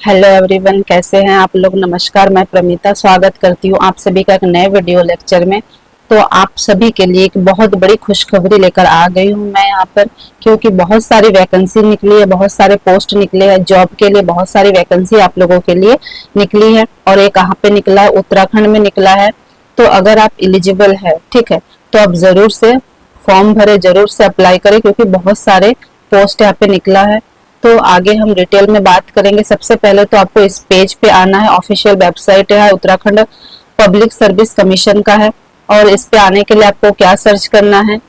Hello everyone, कैसे हैं आप लोग। नमस्कार, मैं प्रमिता स्वागत करती हूँ आप सभी का एक नए वीडियो लेक्चर में। तो आप सभी के लिए एक बहुत बड़ी खुशखबरी लेकर आ गई हूँ मैं यहाँ पर, क्योंकि बहुत सारी वैकेंसी निकली है, बहुत सारे पोस्ट निकले हैं जॉब के लिए, बहुत सारी वैकेंसी आप लोगों के लिए निकली है। और ये कहाँ पे निकला है? उत्तराखंड में निकला है। तो अगर आप एलिजिबल है, ठीक है, तो आप जरूर से फॉर्म भरे, जरूर से अप्लाई करें, क्योंकि बहुत सारे पोस्ट यहाँ पे निकला है। तो आगे हम डिटेल में बात करेंगे। सबसे पहले तो आपको इस पेज पे आना है। ऑफिशियल वेबसाइट है, उत्तराखंड पब्लिक सर्विस कमीशन का है। और इस पे आने के लिए आपको क्या सर्च करना है?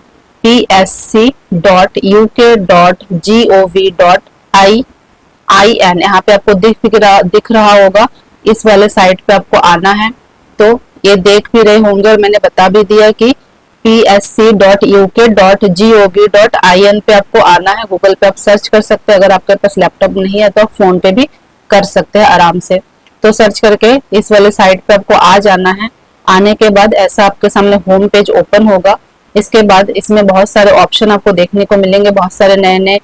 psc.uk.gov.in, यहाँ पे आपको दिख रहा होगा। इस वाले साइट पे आपको आना है। तो ये देख भी रहे होंगे और मैंने बता भी दिया कि psc.uk.gov.in पे आपको आना है। गूगल पे आप सर्च कर सकते हैं। अगर आपके पास लैपटॉप नहीं है तो आप फोन पे भी कर सकते हैं आराम से। तो सर्च करके इस वाले साइट पे आपको आ जाना है। आने के बाद ऐसा आपके सामने होम पेज ओपन होगा। इसके बाद इसमें बहुत सारे ऑप्शन आपको देखने को मिलेंगे, बहुत सारे नए नए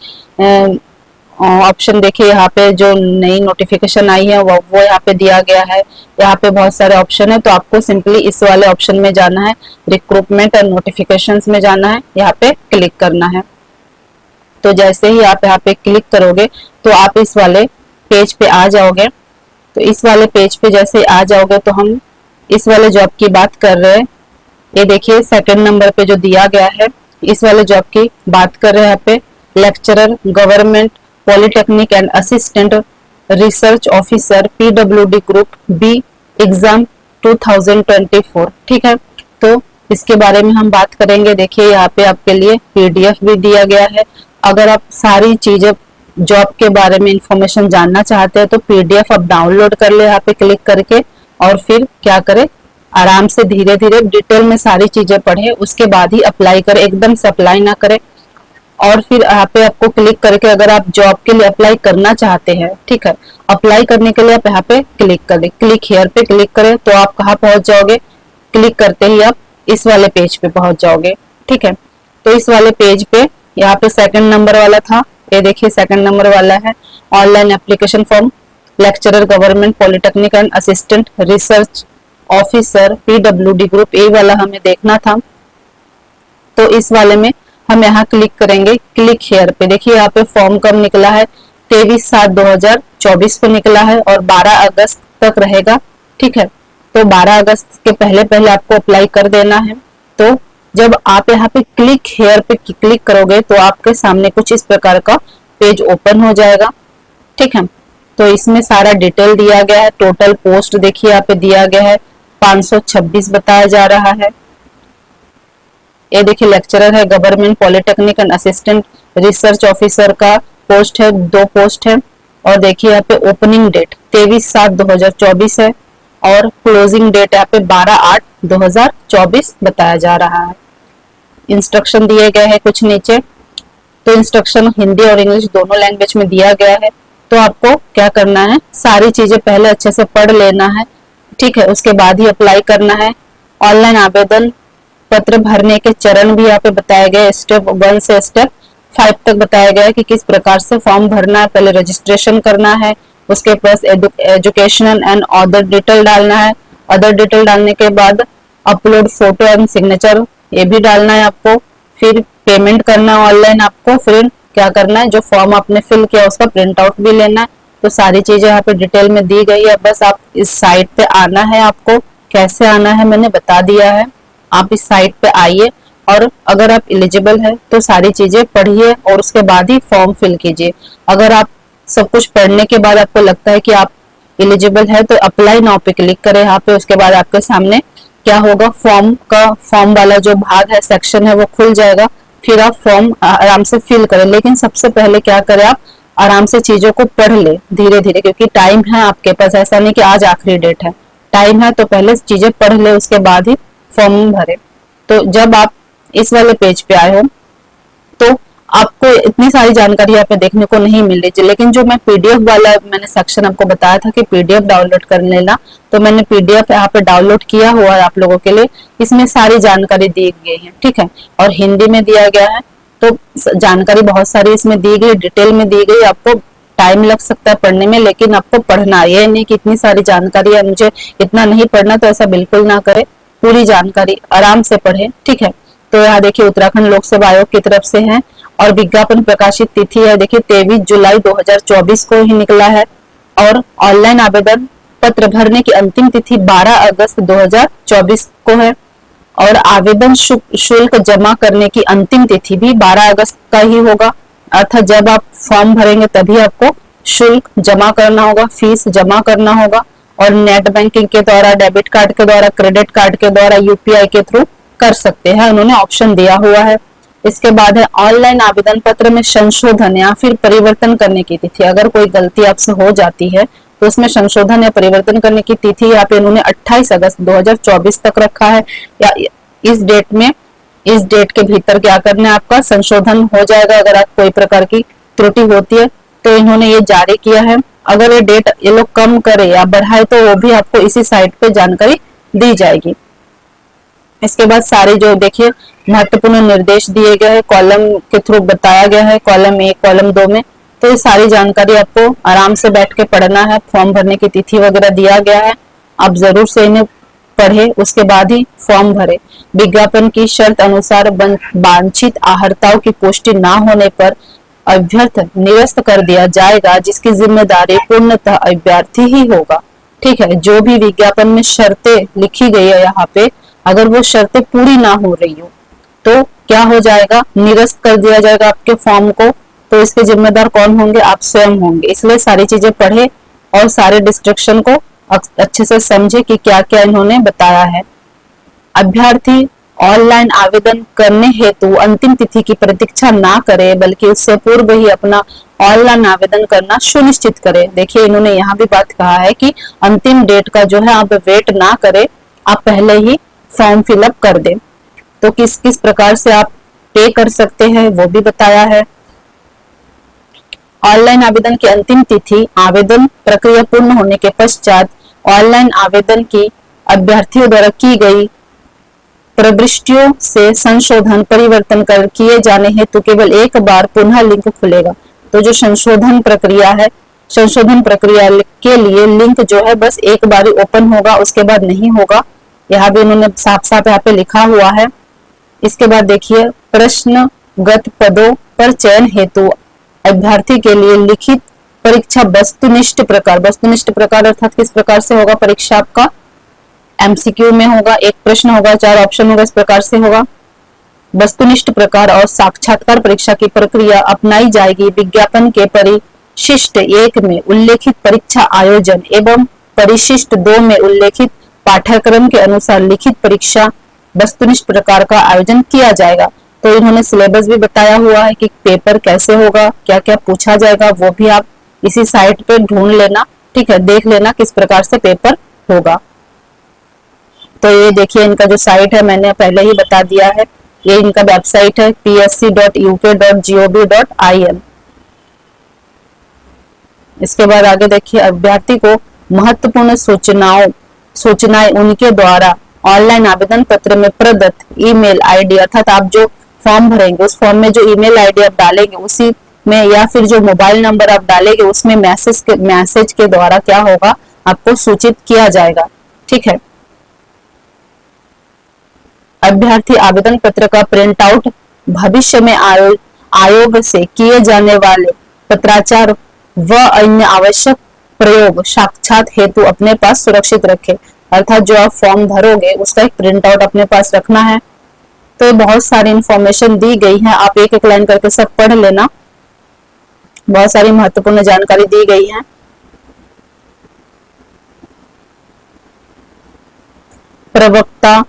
ऑप्शन। देखिए यहाँ पे जो नई नोटिफिकेशन आई है वो यहाँ पे दिया गया है। यहाँ पे बहुत सारे ऑप्शन है, तो आपको सिंपली इस वाले ऑप्शन में जाना है, रिक्रूटमेंट एंड नोटिफिकेशंस में जाना है, यहाँ पे क्लिक करना है। तो जैसे ही आप यहाँ पे क्लिक करोगे तो आप इस वाले पेज पे आ जाओगे। तो इस वाले पेज पे जैसे आ जाओगे तो हम इस वाले जॉब की बात कर रहे हैं। ये देखिए सेकंड नंबर पे जो दिया गया है, इस वाले जॉब की बात कर रहे हैं। यहाँ पे lecturer government polytechnic and assistant research officer PWD group B exam 2024, ठीक है। तो इसके बारे में हम बात करेंगे। देखिए यहाँ पे आपके लिए पीडीएफ भी दिया गया है। अगर आप सारी चीजें जॉब के बारे में इंफॉर्मेशन जानना चाहते हैं तो पीडीएफ आप डाउनलोड कर ले यहाँ पे क्लिक करके, और फिर क्या करें, आराम से धीरे धीरे डिटेल में सारी चीजें पढ़े, उसके बाद ही अप्लाई करें। एकदम से अप्लाई ना करें। और फिर यहाँ पे आपको क्लिक करके अगर आप जॉब के लिए अप्लाई करना चाहते हैं, ठीक है, अप्लाई करने के लिए आप यहाँ पे क्लिक करें, क्लिक हेयर पे क्लिक करें, तो आप कहाँ पहुंच जाओगे? क्लिक करते ही आप इस वाले पेज पे पहुंच जाओगे, ठीक है। तो इस वाले पेज पे यहाँ पे सेकंड नंबर वाला था, ये देखिए सेकंड नंबर वाला है, online application form lecturer government polytechnic and assistant research officer PWD group, A वाला हमें देखना था। तो इस वाले में हम यहाँ क्लिक करेंगे, क्लिक हेयर पे। देखिए यहाँ पे फॉर्म कब निकला है? 23/7/2024 को निकला है और 12 अगस्त तक रहेगा, ठीक है। तो 12 अगस्त के पहले पहले आपको अप्लाई कर देना है। तो जब आप यहाँ पे क्लिक हेयर पे क्लिक करोगे तो आपके सामने कुछ इस प्रकार का पेज ओपन हो जाएगा, ठीक है। तो इसमें सारा डिटेल दिया गया है। टोटल पोस्ट देखिए यहाँ पे दिया गया है 526 बताया जा रहा है। ये देखिए लेक्चरर है government polytechnic and assistant research officer का पोस्ट है, 2 पोस्ट है। और देखिए यहाँ पे ओपनिंग डेट 23/7/2024 है और क्लोजिंग डेट यहाँ पे 12/8/2024 बताया जा रहा है। इंस्ट्रक्शन दिए गए हैं कुछ नीचे। तो इंस्ट्रक्शन हिंदी और इंग्लिश दोनों लैंग्वेज में दिया गया है। तो आपको क्या करना है, सारी चीजें पहले अच्छे से पढ़ लेना है, ठीक है, उसके बाद ही अप्लाई करना है। ऑनलाइन आवेदन पत्र भरने के चरण भी यहाँ पे बताए गए, स्टेप 1 से स्टेप 5 तक बताया गया है कि किस प्रकार से फॉर्म भरना है। पहले रजिस्ट्रेशन करना है, उसके पास एजुकेशनल एंड अदर डिटेल डालना है। अदर डिटेल डालने के बाद अपलोड फोटो एंड सिग्नेचर, ये भी डालना है आपको। फिर पेमेंट करना है ऑनलाइन आपको। फिर क्या करना है, जो फॉर्म आपने फिल किया उसका प्रिंट आउट भी लेना है। तो सारी चीजें यहाँ पे डिटेल में दी गई है। बस आप इस साइट पे आना है। आपको कैसे आना है मैंने बता दिया है। आप इस साइट पे आइए और अगर आप एलिजिबल है तो सारी चीजें पढ़िए और उसके बाद ही फॉर्म फिल कीजिए। अगर आप सब कुछ पढ़ने के बाद आपको लगता है कि आप एलिजिबल है तो अप्लाई नाउ पे क्लिक करें यहाँ पे। उसके बाद आपके सामने क्या होगा, फॉर्म वाला जो भाग है, सेक्शन है, वो खुल जाएगा। फिर आप फॉर्म आराम से फिल करें। लेकिन सबसे पहले क्या करें, आप आराम से चीजों को पढ़ ले धीरे धीरे, क्योंकि टाइम है आपके पास। ऐसा नहीं कि आज आखिरी डेट है, टाइम है, तो पहले चीजें पढ़ ले, उसके बाद ही फॉर्म भरे। तो जब आप इस वाले पेज पे आए हो तो आपको इतनी सारी जानकारी यहाँ पे देखने को नहीं मिल रही, लेकिन जो मैं पीडीएफ वाला मैंने सेक्शन आपको बताया था कि पीडीएफ डाउनलोड कर लेना, तो मैंने पीडीएफ यहाँ पे डाउनलोड किया हुआ है आप लोगों के लिए। इसमें सारी जानकारी दी गई है, ठीक है, और हिंदी में दिया गया है। तो जानकारी बहुत सारी इसमें दी गई, डिटेल में दी गई, आपको टाइम लग सकता है पढ़ने में, लेकिन आपको पढ़ना, ये नहीं कि इतनी सारी जानकारी है मुझे इतना नहीं पढ़ना, तो ऐसा बिल्कुल ना करे, पूरी जानकारी आराम से पढ़े, ठीक है। तो यहाँ देखिए उत्तराखंड लोक सेवा आयोग की तरफ से है और विज्ञापन प्रकाशित तिथि है देखिए 23 जुलाई 2024 को ही निकला है और ऑनलाइन आवेदन पत्र भरने की अंतिम तिथि 12 अगस्त 2024 को है और आवेदन शुल्क जमा करने की अंतिम तिथि भी 12 अगस्त का ही होगा। अर्थात जब आप फॉर्म भरेंगे तभी आपको शुल्क जमा करना होगा, फीस जमा करना होगा और नेट बैंकिंग के द्वारा, डेबिट कार्ड के द्वारा, क्रेडिट कार्ड के द्वारा, यूपीआई के थ्रू कर सकते हैं, उन्होंने ऑप्शन दिया हुआ है। इसके बाद है ऑनलाइन आवेदन पत्र में संशोधन या फिर परिवर्तन करने की तिथि। अगर कोई गलती आपसे हो जाती है तो उसमें संशोधन या परिवर्तन करने की तिथि यहाँ पे इन्होंने 28 अगस्त 2024 तक रखा है, या इस डेट के भीतर क्या करना है, आपका संशोधन हो जाएगा। अगर आप कोई प्रकार की त्रुटि होती है तो इन्होंने ये जारी किया है। अगर ये डेट ये लोग कम करे या बढ़ाए तो वो भी आपको इसी साइट पे जानकारी दी जाएगी। इसके बाद सारे जो देखिए महत्वपूर्ण निर्देश दिए गए हैं, कॉलम के थ्रू बताया गया है, कॉलम 1 कॉलम 2 में, तो ये सारी जानकारी आपको आराम से बैठ के पढ़ना है। फॉर्म भरने की तिथि वगैरह दिया गया है, आप जरूर से इन्हें पढ़े, उसके बाद ही फॉर्म भरे। विज्ञापन की शर्त अनुसार वांछित आहर्ताओं की पुष्टि न होने पर अभ्यर्थ निरस्त कर दिया जाएगा, जिसकी जिम्मेदारी पूर्णतः अभ्यर्थी ही होगा, ठीक है। जो भी विज्ञापन में शर्तें लिखी गई है यहाँ पे, अगर वो शर्तें पूरी ना हो रही हो तो क्या हो जाएगा, निरस्त कर दिया जाएगा आपके फॉर्म को। तो इसके जिम्मेदार कौन होंगे, आप स्वयं होंगे। इसलिए सारी चीजें पढ़े और सारे डिस्ट्रक्शन को अच्छे से समझे कि क्या क्या इन्होंने बताया है। अभ्यर्थी ऑनलाइन आवेदन करने हेतु अंतिम तिथि की प्रतीक्षा ना करे, बल्कि उससे पूर्व ही अपना ऑनलाइन आवेदन करना सुनिश्चित करे। देखिए इन्होंने यहाँ भी बात कहा है कि अंतिम डेट का जो है आप वेट ना करे, आप पहले ही फॉर्म फिलअप कर दे। तो किस किस प्रकार से आप पे कर सकते हैं वो भी बताया है। ऑनलाइन आवेदन की अंतिम तिथि आवेदन प्रक्रिया पूर्ण होने के पश्चात ऑनलाइन आवेदन की अभ्यर्थियों द्वारा की गई प्रविष्टियों से संशोधन परिवर्तन कर किए जाने हेतु केवल एक बार पुनः लिंक खुलेगा। तो जो संशोधन प्रक्रिया है, संशोधन प्रक्रिया के लिए लिंक जो है बस एक बार ही ओपन होगा, उसके बाद नहीं होगा। यहाँ भी उन्होंने साफ साफ यहाँ पे लिखा हुआ है। इसके बाद देखिए प्रश्नगत पदों पर चयन हेतु अभ्यर्थी के लिए लिखित परीक्षा वस्तुनिष्ठ प्रकार अर्थात किस प्रकार से होगा परीक्षा, आपका एमसीक्यू में होगा, एक प्रश्न होगा, 4 ऑप्शन होगा, इस प्रकार से होगा। वस्तुनिष्ठ प्रकार और साक्षात्कार परीक्षा की प्रक्रिया अपनाई जाएगी। विज्ञापन के परिशिष्ट 1 में उल्लेखित परीक्षा आयोजन एवं परिशिष्ट 2 में उल्लेखित पाठ्यक्रम के अनुसार लिखित परीक्षा वस्तुनिष्ठ प्रकार का आयोजन किया जाएगा। तो इन्होंने सिलेबस भी बताया हुआ है कि पेपर कैसे होगा, क्या क्या पूछा जाएगा, वो भी आप इसी साइट पे ढूंढ लेना, ठीक है, देख लेना किस प्रकार से पेपर होगा। तो ये देखिए इनका जो साइट है मैंने पहले ही बता दिया है, ये इनका वेबसाइट है psc.uk.gov.in। इसके बाद आगे देखिए अभ्यर्थी को महत्वपूर्ण सूचनाएं उनके द्वारा ऑनलाइन आवेदन पत्र में प्रदत्त ईमेल आईडी, अर्थात आप जो फॉर्म भरेंगे उस फॉर्म में जो ईमेल आईडी आप डालेंगे उसी में, या फिर जो मोबाइल नंबर आप डालेंगे उसमें मैसेज के द्वारा क्या होगा, आपको सूचित किया जाएगा, ठीक है। अभ्यर्थी आवेदन पत्र का प्रिंट आउट भविष्य में आयोग से किए जाने वाले पत्राचार व अन्य आवश्यक प्रयोग साक्षात हेतु अपने पास सुरक्षित रखे। अर्थात जो आप फॉर्म भरोगे उसका एक प्रिंट आउट अपने पास रखना है। तो बहुत सारी इंफॉर्मेशन दी गई है, आप एक एक लाइन करके सब पढ़ लेना, बहुत सारी महत्वपूर्ण जानकारी दी गई है। प्रवक्ता,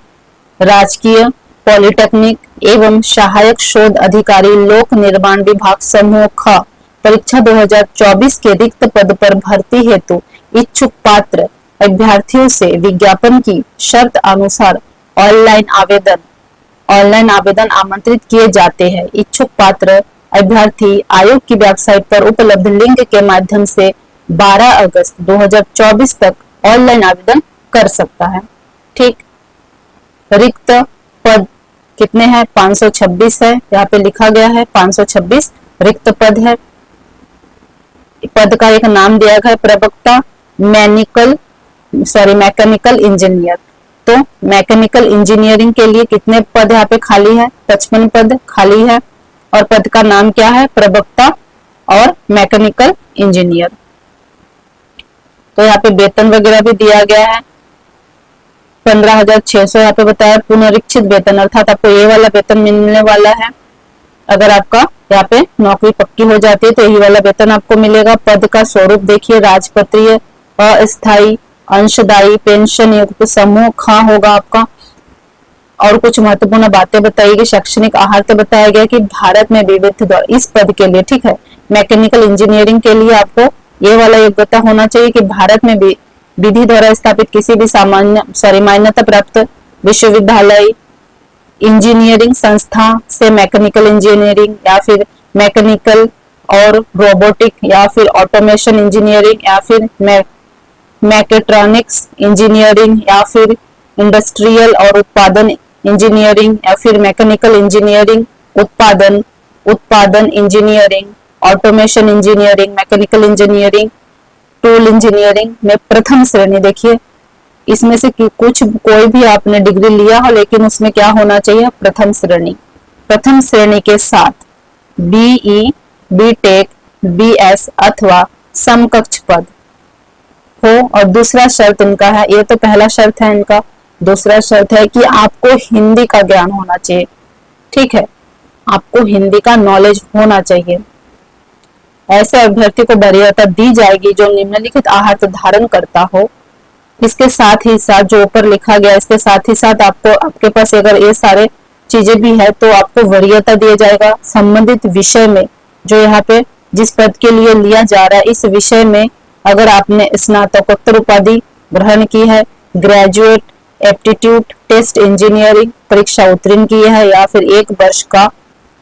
राजकीय, पॉलिटेक्निक एवं सहायक शोध अधिकारी, लोक निर्माण विभाग समूह ख परीक्षा 2024 के रिक्त पद पर भर्ती हेतु इच्छुक पात्र अभ्यर्थियों से विज्ञापन की शर्त अनुसार ऑनलाइन आवेदन आमंत्रित किए जाते हैं। इच्छुक पात्र अभ्यर्थी आयोग की वेबसाइट पर उपलब्ध लिंक के माध्यम से 12 अगस्त 2024 तक ऑनलाइन आवेदन कर सकता है, ठीक। रिक्त पद कितने हैं, 526 है, यहाँ पे लिखा गया है 526 रिक्त पद है। पद का एक नाम दिया गया है प्रवक्ता मैकेनिकल इंजीनियर। तो मैकेनिकल इंजीनियरिंग के लिए कितने पद यहाँ पे खाली है? 55 पद खाली है। और पद का नाम क्या है? प्रवक्ता और मैकेनिकल इंजीनियर। तो यहाँ पे वेतन वगैरह भी दिया गया है 15,600 यहाँ पे बताया। पुनरीक्षित वेतन अर्थात आपको ये वाला वेतन मिलने वाला है। अगर आपका यहाँ पे नौकरी पक्की हो जाती है तो यही वाला वेतन आपको मिलेगा। पद का स्वरूप देखिए, राजपत्रीय, अस्थायी, अंशदायी, पेंशन युक्त, समूह ख होगा आपका। और कुछ महत्वपूर्ण बातें बताई गई। शैक्षणिक आहार बताया गया कि भारत में विविध दौर इस पद के लिए, ठीक है, मैकेनिकल इंजीनियरिंग के लिए आपको ये वाला योग्यता होना चाहिए कि भारत में भी विधि द्वारा स्थापित किसी भी मान्यता प्राप्त विश्वविद्यालय, इंजीनियरिंग संस्था से मैकेनिकल इंजीनियरिंग या फिर मैकेनिकल और रोबोटिक या फिर ऑटोमेशन इंजीनियरिंग या फिर मैकेट्रॉनिक्स इंजीनियरिंग या फिर इंडस्ट्रियल और उत्पादन इंजीनियरिंग या फिर मैकेनिकल इंजीनियरिंग, उत्पादन engineering, automation engineering, mechanical engineering, tool engineering में प्रथम श्रेणी। देखिए इसमें से कुछ कोई भी आपने डिग्री लिया हो लेकिन उसमें क्या होना चाहिए? प्रथम श्रेणी। प्रथम श्रेणी के साथ बीई, बीटेक, बीएस अथवा समकक्ष पद हो। और दूसरा शर्त इनका है, ये तो पहला शर्त है इनका, दूसरा शर्त है कि आपको हिंदी का ज्ञान होना चाहिए। ठीक है, आपको हिंदी का नॉलेज होना चाहिए। ऐसे अभ्यर्थी को वरीयता दी जाएगी जो निम्नलिखित आहार धारण करता हो। इसके साथ ही साथ जो ऊपर लिखा गया, इसके साथ ही साथ आपको, आपके पास अगर ये सारे चीजें भी है तो आपको वरीयता दिया जाएगा संबंधित विषय में। जो यहाँ पे जिस पद के लिए लिया जा रहा है, इस विषय में अगर आपने स्नातकोत्तर उपाधि ग्रहण की है, ग्रेजुएट एप्टीट्यूड टेस्ट इंजीनियरिंग परीक्षा उत्तीर्ण की है, या फिर 1 वर्ष का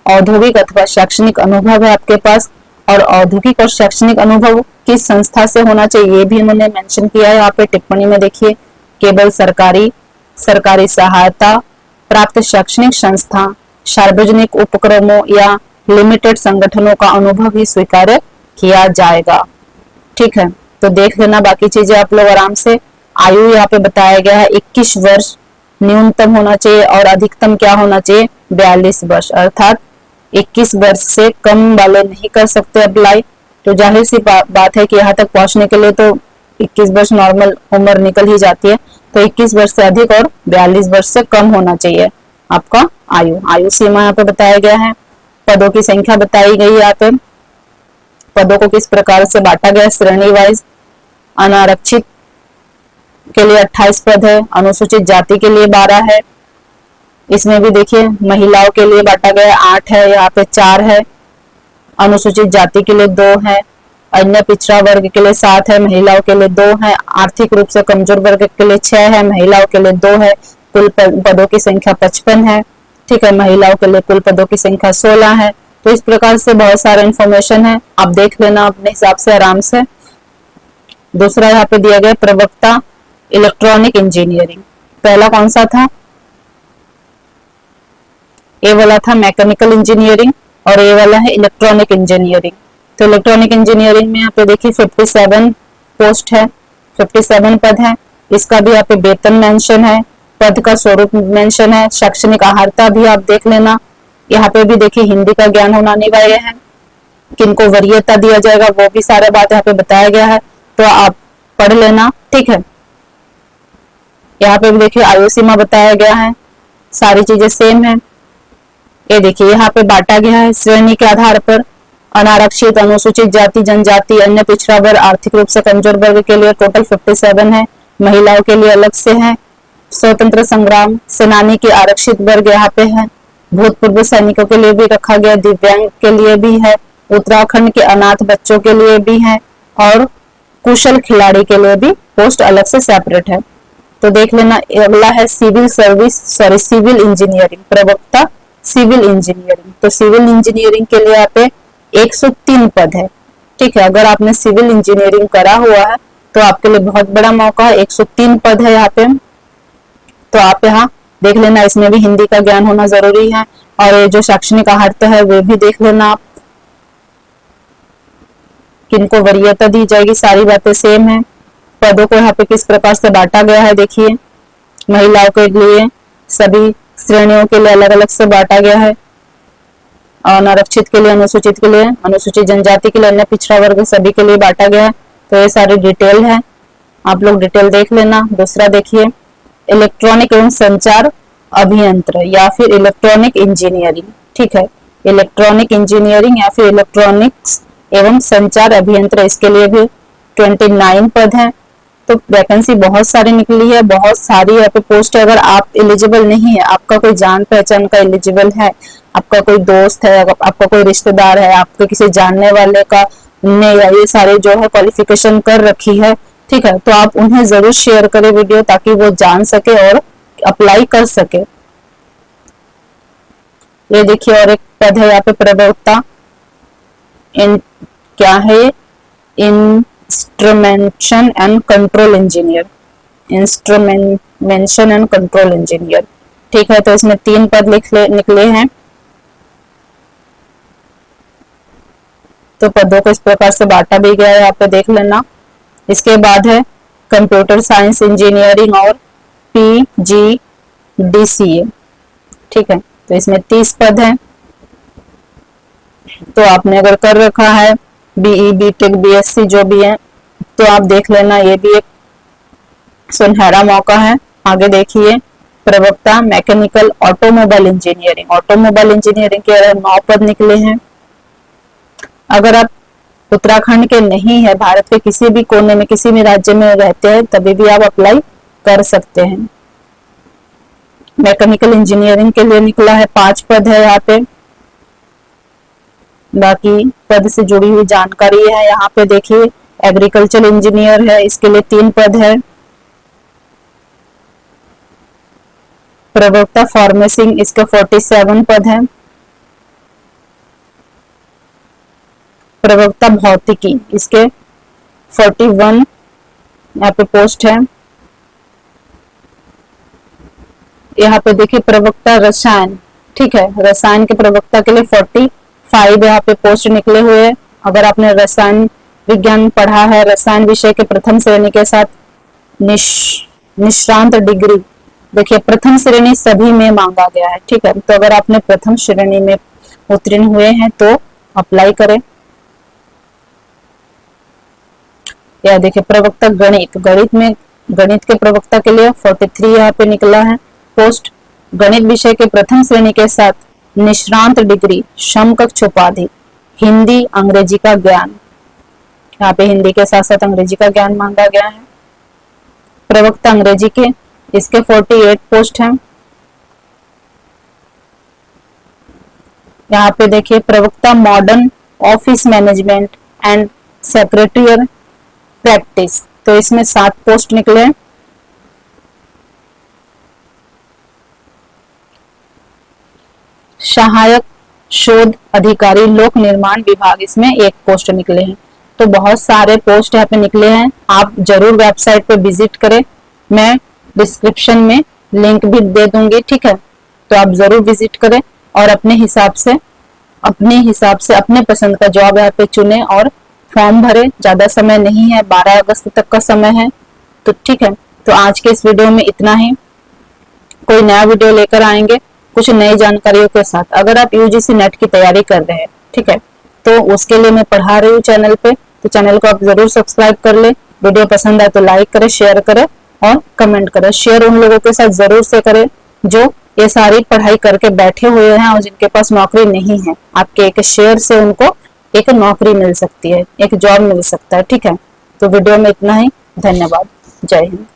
औद्योगिक अथवा शैक्षणिक अनुभव है आपके पास, और औद्योगिक और शैक्षणिक अनुभव किस संस्था से होना चाहिए ये भी इन्होंने मेंशन किया है यहाँ पे टिप्पणी में। देखिए, केवल सरकारी सहायता प्राप्त शैक्षणिक संस्था, सार्वजनिक उपक्रमों या लिमिटेड संगठनों का अनुभव ही स्वीकार्य किया जाएगा। ठीक है, तो देख लेना बाकी चीजें आप लोग आराम से। आयु यहाँ पे बताया गया है 21 वर्ष न्यूनतम होना चाहिए और अधिकतम क्या होना चाहिए? 42 वर्ष, अर्थात 21 वर्ष से कम वाले नहीं कर सकते अप्लाई। तो जाहिर सी बात है कि यहाँ तक पहुंचने के लिए तो 21 वर्ष नॉर्मल उम्र निकल ही जाती है, तो 21 वर्ष से अधिक और 42 वर्ष से कम होना चाहिए आपका आयु सीमा यहाँ पे बताया गया है। पदों की संख्या बताई गई है यहाँ पे। पदों को किस प्रकार से बांटा गया? श्रेणी वाइज। अनारक्षित के लिए 28 पद है, अनुसूचित जाति के लिए 12 है। इसमें भी देखिए महिलाओं के लिए बांटा गया 8 है, यहाँ पे 4 है, अनुसूचित जाति के लिए 2 है, अन्य पिछड़ा वर्ग के लिए 7 है, महिलाओं के लिए 2 है, आर्थिक रूप से कमजोर वर्ग के लिए 6 है, महिलाओं के लिए 2 है। कुल पदों की संख्या 55 है। ठीक है, महिलाओं के लिए कुल पदों की संख्या 16 है। तो इस प्रकार से बहुत सारा इंफॉर्मेशन है, आप देख लेना अपने हिसाब से आराम से। दूसरा यहाँ पे दिया गया प्रवक्ता इलेक्ट्रॉनिक इंजीनियरिंग। पहला कौन सा था? ए वाला था मैकेनिकल इंजीनियरिंग और ए वाला है इलेक्ट्रॉनिक इंजीनियरिंग। तो इलेक्ट्रॉनिक इंजीनियरिंग में यहाँ पे देखिए 57 पोस्ट है, 57 पद है। इसका भी यहाँ पे वेतन मेंशन है, पद का स्वरूप मेंशन है, शैक्षणिक आहारता भी आप देख लेना। यहाँ पे भी देखिए हिंदी का ज्ञान होना अनिवार्य है, किनको वरीयता दिया जाएगा वो भी सारा बात यहाँ पे बताया गया है, तो आप पढ़ लेना। ठीक है, यहाँ पे भी देखिए आयु सीमा बताया गया है, सारी चीजें सेम है। ये देखिए यहाँ पे बांटा गया है श्रेणी के आधार पर। अनारक्षित, अनुसूचित जाति जनजाति, अन्य पिछड़ा वर्ग, आर्थिक रूप से कमजोर वर्ग के लिए टोटल 57 है। महिलाओं के लिए अलग से है। स्वतंत्र संग्राम सेनानी के आरक्षित वर्ग यहाँ पे है। भूतपूर्व सैनिकों के लिए भी रखा गया, दिव्यांग के लिए भी है, उत्तराखंड के अनाथ बच्चों के लिए भी है, और कुशल खिलाड़ी के लिए भी पोस्ट अलग से सेपरेट है। तो देख लेना। अगला है सिविल इंजीनियरिंग, प्रवक्ता सिविल इंजीनियरिंग। तो सिविल इंजीनियरिंग के लिए यहाँ पे 103 पद है। ठीक है, अगर आपने सिविल इंजीनियरिंग करा हुआ है तो आपके लिए बहुत बड़ा मौका है। 103 पद है यहाँ पे, तो आप यहाँ देख लेना। इसमें भी हिंदी का ज्ञान होना जरूरी है, और ये जो शैक्षणिक आहारता है वे भी देख लेना आप। किनको वरीयता दी जाएगी, सारी बातें सेम है। पदों को यहाँ पे किस प्रकार से बांटा गया है, देखिए महिलाओं के लिए सभी श्रेणियों के लिए अलग अलग से बांटा गया है, अनारक्षित के लिए, अनुसूचित के लिए, अनुसूचित जनजाति के लिए, अन्य पिछड़ा वर्ग सभी के लिए बांटा गया है। तो ये सारी डिटेल है, आप लोग डिटेल देख लेना। दूसरा देखिए इलेक्ट्रॉनिक एवं संचार अभियंत्र या फिर इलेक्ट्रॉनिक इंजीनियरिंग, ठीक है, इलेक्ट्रॉनिक इंजीनियरिंग या फिर इलेक्ट्रॉनिक्स एवं संचार अभियंत्र, इसके लिए भी 29 पद हैं। तो वैकेंसी बहुत सारी निकली है, बहुत सारी यहाँ पे पोस्ट है। अगर आप एलिजिबल नहीं है, आपका कोई जान पहचान का एलिजिबल है, आपका कोई दोस्त है, आपका कोई रिश्तेदार है, आपके किसी जानने वाले का ने ये सारे जो है क्वालिफिकेशन कर रखी है, ठीक है, तो आप उन्हें जरूर शेयर करें वीडियो, ताकि वो जान सके और अप्लाई कर सके। ये देखिए और एक पद है यहाँ पे प्रवक्ता, इन क्या है, instrumentation and control engineer, instrumentation and control engineer, ठीक है। तो इसमें 3 पद निकले हैं। तो पदों को इस प्रकार से बांटा भी गया है, यहाँ पे देख लेना। इसके बाद है कंप्यूटर साइंस इंजीनियरिंग और PGDCA, ठीक है। तो इसमें 30 पद हैं। तो आपने अगर कर रखा है BE, BTech, BSc जो भी है, तो आप देख लेना, ये भी एक सुनहरा मौका है। आगे देखिए प्रवक्ता mechanical automobile engineering, automobile engineering के 9 पद निकले हैं। अगर आप उत्तराखंड के नहीं है, भारत के किसी भी कोने में, किसी भी राज्य में रहते हैं, तभी भी आप अप्लाई कर सकते हैं। मैकेनिकल इंजीनियरिंग के लिए निकला है 5 पद है यहाँ पे। बाकी पद से जुड़ी हुई जानकारी है यहाँ पे देखिए। एग्रीकल्चर इंजीनियर है, इसके लिए 3 पद है। प्रवक्ता फार्मेसिंग, इसके 47 पद है। प्रवक्ता भौतिकी, इसके 41 यहाँ पे पोस्ट है। यहाँ पे देखिए प्रवक्ता रसायन, ठीक है, रसायन के प्रवक्ता के लिए 45 यहाँ पे पोस्ट निकले हुए हैं। अगर आपने रसायन विज्ञान पढ़ा है, रसायन विषय के प्रथम श्रेणी के साथ निष्णात डिग्री, देखिए प्रथम श्रेणी सभी में मांगा गया है, ठीक है। तो अगर आपने प्रथम श्रेणी में उत्तीर्ण हुए हैं तो अप्लाई करें। या देखिए प्रवक्ता गणित, गणित के प्रवक्ता के लिए 43 यहाँ पे निकला है पोस्ट। गणित विषय के प्रथम श्रेणी के साथ निष्णात डिग्री, समकक्ष उपाधि, हिंदी अंग्रेजी का ज्ञान, यहाँ पे हिंदी के साथ साथ अंग्रेजी का ज्ञान मांगा गया है। प्रवक्ता अंग्रेजी के, इसके 48 पोस्ट हैं। यहाँ पे देखिए प्रवक्ता modern office management and secretarial practice, तो इसमें 7 पोस्ट निकले। सहायक शोध अधिकारी लोक निर्माण विभाग, इसमें 1 पोस्ट निकले हैं। तो बहुत सारे पोस्ट यहाँ पे निकले हैं। आप जरूर वेबसाइट पे विजिट करें, मैं डिस्क्रिप्शन में लिंक भी दे दूंगी, ठीक है। तो आप जरूर विजिट करें और अपने हिसाब से अपने पसंद का जॉब यहाँ पे चुने और फॉर्म भरे। ज्यादा समय नहीं है, 12 अगस्त तक का समय है, तो ठीक है। तो आज के इस वीडियो में इतना ही। कोई नया वीडियो लेकर आएंगे कुछ नई जानकारियों के साथ। अगर आप UGC नेट की तैयारी कर रहे हैं, ठीक है, तो उसके लिए मैं पढ़ा रही हूँ चैनल पे, तो चैनल को आप जरूर सब्सक्राइब कर ले। वीडियो पसंद आए तो लाइक करें, शेयर करें और कमेंट करें। शेयर उन लोगों के साथ जरूर से करें जो ये सारी पढ़ाई करके बैठे हुए हैं और जिनके पास नौकरी नहीं है। आपके एक शेयर से उनको एक नौकरी मिल सकती है, एक जॉब मिल सकता है, ठीक है। तो वीडियो में इतना ही। धन्यवाद। जय हिंद।